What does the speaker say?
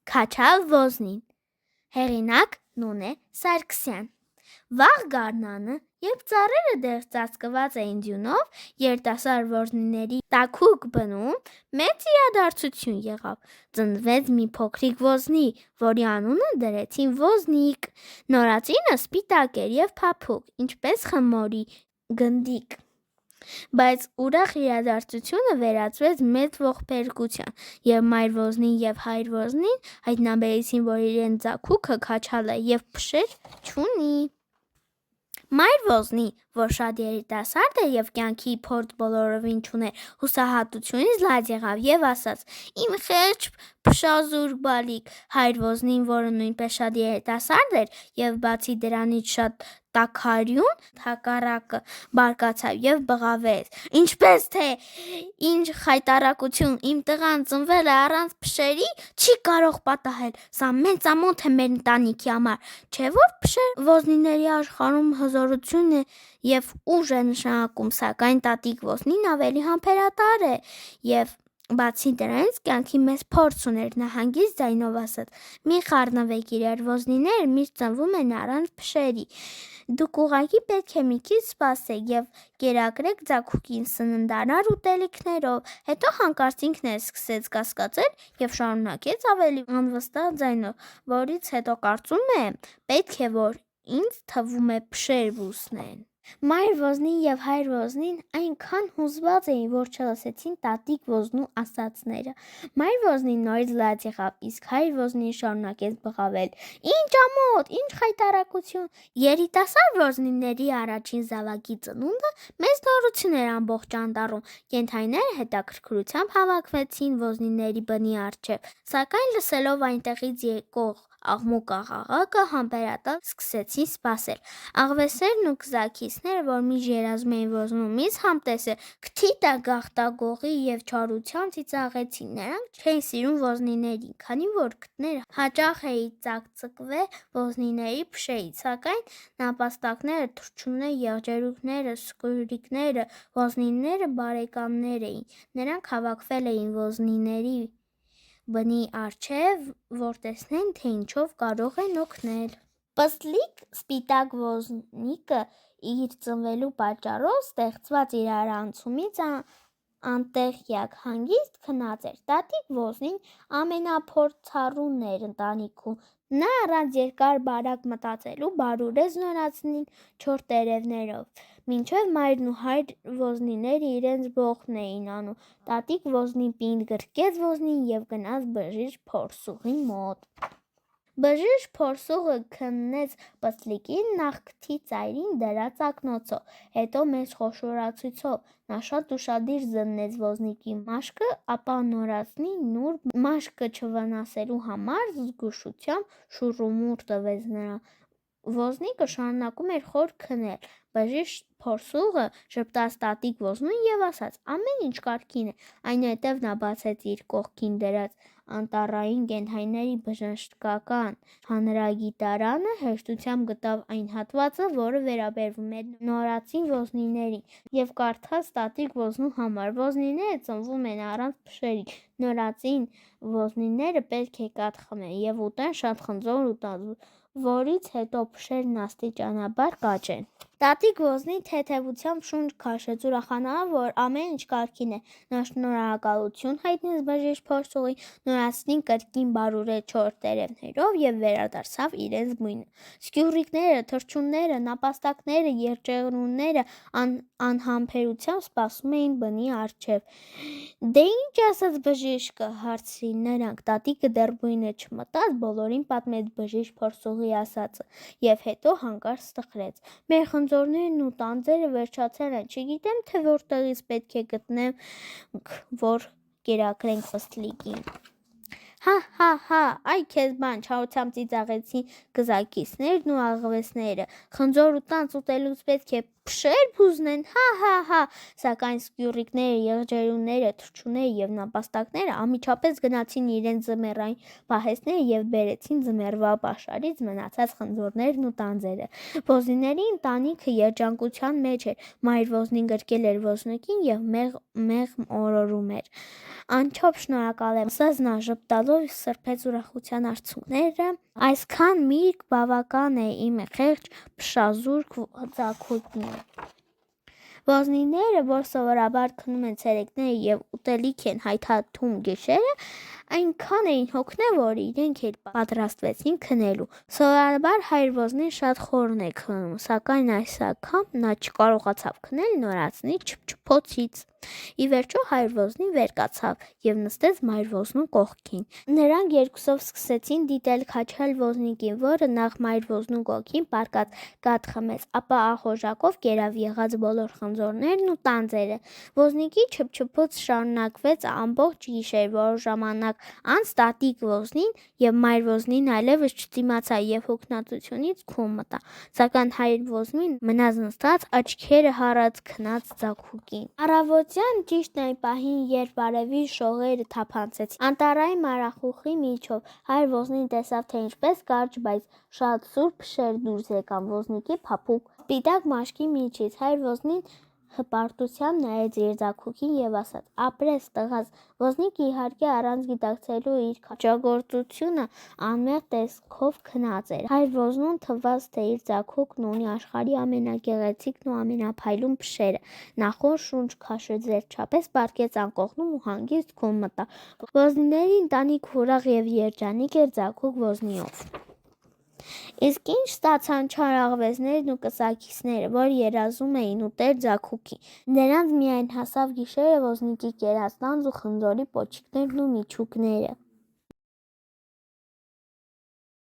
Քաչալ ոզնին։ Հեղինակ Նունե Սարգսյան։ Վաղ գարնանը, երբ ծառերը դեռ ծածկված էին ձյունով, երիտասարդ ոզնիների տաքուկ բնում մեծ իրադարձություն եղավ։ Ծնվեց մի փոքրիկ ոզնի, որի անունը դրեցին Ոզնիկ։ Նորածինը սպիտակ էր և փափուկ, ինչպես խմորի գնդիկ։ Բայց ուրախ իրադարձությունը վերածվեց մեծ ողբերգության, և մայր ոզնին և հայր ոզնին հայտնաբերեցին, որ իրենց ձագուկը քաչալ է և փշեր չունի։ Մայր ոզնին, որ շատ երիտասարդ էր և կյանքի փորձ բոլորովին չուներ, հուսահատությունից լաց եղավ և ասաց. «Իմ խեղճ փշազուր բալիկ»։ Հայր ոզնին, որը նույնպես շատ երիտասարդ էր և բացի դրանից շատ տաքարյուն, հակառակը բարկացավ և բղավեց. «Ինչպես թե ինչ խայտառակություն, իմ տղան ծնվել է առանց փշերի, չի կարող պատահել, սա մեծամոտ է մեր ընտանիքի համար, չէ՞ որ փշեր ոզնիների աշխարհում հզորություն և ուժ է նշանակում, սակայն տատիկ ոզնին ավելի համբերատար է և բացի դրանից կյանքի մեծ փորձ ուներ, նա հանգիստ ձայնով ասաց. «Մի խառնվեք իրար, ոզնիները միշտ ծնվում են առանց փշերի, դուք ուղղակի պետք է մի քիչ սպասեք և կերակրեք ձագուկին սննդարար ուտելիքներով»։ Հետո հանկարծ ինքն էլ սկսեց կասկածել և շարունակեց ավելի անվստահ ձայնով, որից հետո կարծում եմ, պետք է որ ինձ թվում է փշեր վուսնեն։ Մայր ոզնին և հայր ոզնին այնքան հուզված էին, որ չլսեցին տատիկ ոզնու ասածները։ Մայր ոզնին նորից լաց եղավ, իսկ հայր ոզնին շարունակեց բղավել. «Ինչ ամոթ, ինչ խայտառակություն»։ Երիտասարդ ոզնիների առաջին զավակի ծնունդը մեծ նորություն էր ամբողջ անտառում։ Կենդանիները հետաքրքրությամբ հավաքվեցին ոզնիների բնի առջև, սակայն լսելով այնտեղից եկող աղմուկ-աղաղակը, համբերատար սկսեցին սպասել։ Աղվեսներն ու կզաքիսները, որ միշտ երազում էին ոզնու միս համտեսել, քթի գաղտագողի և չարությամբ ծիծաղեցին։ Նրանք չէին սիրում ոզնիներին, քանի որ քթները հաճախ էին ծակծկվել ոզնիների փշերից, սակայն նապաստակները, թռչունները, եղջերուները, սկյուրիկները ոզնիների բարեկամներ էին։ Նրանք հավաքվել էին ոզնիների բնի առջև, որ տեսնեն, թե ինչով կարող են օգնել։ Պստլիկ սպիտակ ոզնիկը իր ծնվելու պատճառով ստեղծված իրարանցումից անտեղյակ հանգիստ քնած էր։ Տատիկ ոզնին ամենափորձառուն էր ընտանիքում։ Նա առանց երկար բարակ մտածելու բարուրեց նորածինին 4 տերևներով, մինչև մայրն ու հայր ոզնիները իրենց բոխն էին անում։ Տատիկ ոզնին պինդ գրկեց ոզնին և գնաց բժիշկ փորձուղի մոտ։ Բժիշկ փորձուղը քննեց պստլիկին, նախ քթի ծայրին դրած ակնոցով, հետո մեծ խոշորացույցով։ Նա շատ ուշադիր զննեց ոզնիկի մաշկը, ապա նորածինին նուրբ մաշկը չվնասելու համար զգուշությամբ շուռումուռ տվեց նրան։ Ոզնիկը շարունակում էր խոր քնել։ Բժիշկ փորձուղը ժպտաց տատիկ ոզնուն և ասաց. «Ամեն ինչ կարգին է»։ Այնուհետև նա բացեց իր կողքին դրած անտառային կենդանիների բժշկական հանրագիտարանը, հեշտությամբ գտավ այն հատվածը, որը վերաբերում էր նորածին ոզնիներին, և կարդաց տատիկ ոզնու համար. «Ոզնիները ծնվում են առանց փշերի։ Նորածին ոզնիները պետք է կաթ խմեն և ուտեն շատ խնձոր ու տաք, որից հետո փշերն աստիճանաբար կաճեն»։ Տատիկ ոզնին թեթևությամբ շունչ քաշեց, ուրախանալով, որ ամեն ինչ կարգին է։ Նա շնորհակալություն հայտնեց բժիշկ փորձուղին, նորածինին կրկին բարուրեց 4 տերևներով և վերադարձավ իրենց բույնը։ Սկյուրիկները, թռչունները, նապաստակները, եղջերուները անհամբերությամբ սպասում էին բնի առջև։ «Դե ի՞նչ ասաց բժիշկը»՝ հարցրին նրանք։ Տատիկը դեռ բույնը չմտած, բոլորին պատմեց բժիշկ փորձուղի ասածը և հետո հանկարծ տխրեց. «Մեր խնձորներն ու տանձերը վերջացել են, չգիտեմ, թե որտեղից պետք է գտնենք, որ կերակրենք պստլիկին»։ Հա՛, այ քեզ բան, չարությամբ ծիծաղեցին կզաքիսներն ու աղվեսները։ Խնձոր ու տանձ ուտելուց պետք է փշեր փուզնեն, հա, սակայն սկյուռիկները, եղջերուները, թռչունները եւ նապաստակները անմիջապես գնացին իրենց ձմեռային պահեստները եւ բերեցին ձմեռվա պաշարից մնացած խնձորներն ու տանձերը։ Ոզնիների ընտանիքը երջանկության մեջ էր, մայր ոզնին գրկել էր ոզնուկին եւ մեղմ օրորում էր։ Անչափ շնորհակալ եմ, ասաց նա ժպտալով սրբեց ուրախության արցունքները։ Այսքան միրգ բավական է իմ խեղճ փշազուրկ ձագուկին։ Ոզնիները, որ սովորաբար քնում են ցերեկները եւ ուտելիք են հայթաթում գիշերը, այնքան էին հոգնել, որ իրենք էլ պատրաստվեցին քնելու։ Սովորաբար հայր ոզնին շատ խորն է քնում, սակայն այս անգամ նա չկարողացավ քնել նորածնի չփչփոցից։ Ի վերջո հայր ոզնին վեր կացավ եւ նստեց մայր ոզնու կողքին։ Նրանք երկուսով սկսեցին դիտել քաչալ ոզնիկին, որը նախ մայր ոզնու կողքին պառկած կաթ խմեց, ապա ախորժակով կերավ եղած բոլոր խնձորներն ու տանձերը։ Ոզնիկի չփչփոց շարունակվեց ամբողջ գիշեր, որոշ ժամանակ անց տատիկ ոզնին եւ մայր ոզնին այլևս չդիմացա եւ հոգնածությունից քուն մտա, սակայն հայր ոզնին մնաց նստած, աչքերը հառած քնած ձագուկին։ Առավոտյան ճիշտ այն պահին, երբ արևի շողերը թափանցեցին անտառային մառախուղի միջով, հայր ոզնին տեսավ, թե ինչպես կարճ, բայց շատ սուր փշեր դուրս եկան ոզնիկի փափուկ սպիտակ մաշկի միջից։ Հայր ոզնին հպարտությամբ նայեց իր ձագուկին եւ ասաց. «Ապրես, տղաս»։ Ոզնիկը իհարկե առանց գիտակցելու իր քաջագործությունը անմեղ տեսքով քնած էր։ Հայր ոզնուն թվաց, թե իր ձագուկն ունի աշխարհի ամենագեղեցիկն ու ամենափայլուն փշերը։ Նա խոր շունչ քաշեց, վերջապես պառկեց անկողնում ու հանգիստ քուն մտավ։ Ոզնիների ընտանիքը ուրախ եւ երջանիկ էր ձագուկ ոզնիով։ Իսկ ինչ ստացան չար աղվեսներն ու կսակիցները, որ երազում էին ուտել ձագուկին։ Նրանց միայն հասավ գիշերը ոզնիկի կերած տանձ ու խնձորի պոչիկներն ու միջուկները։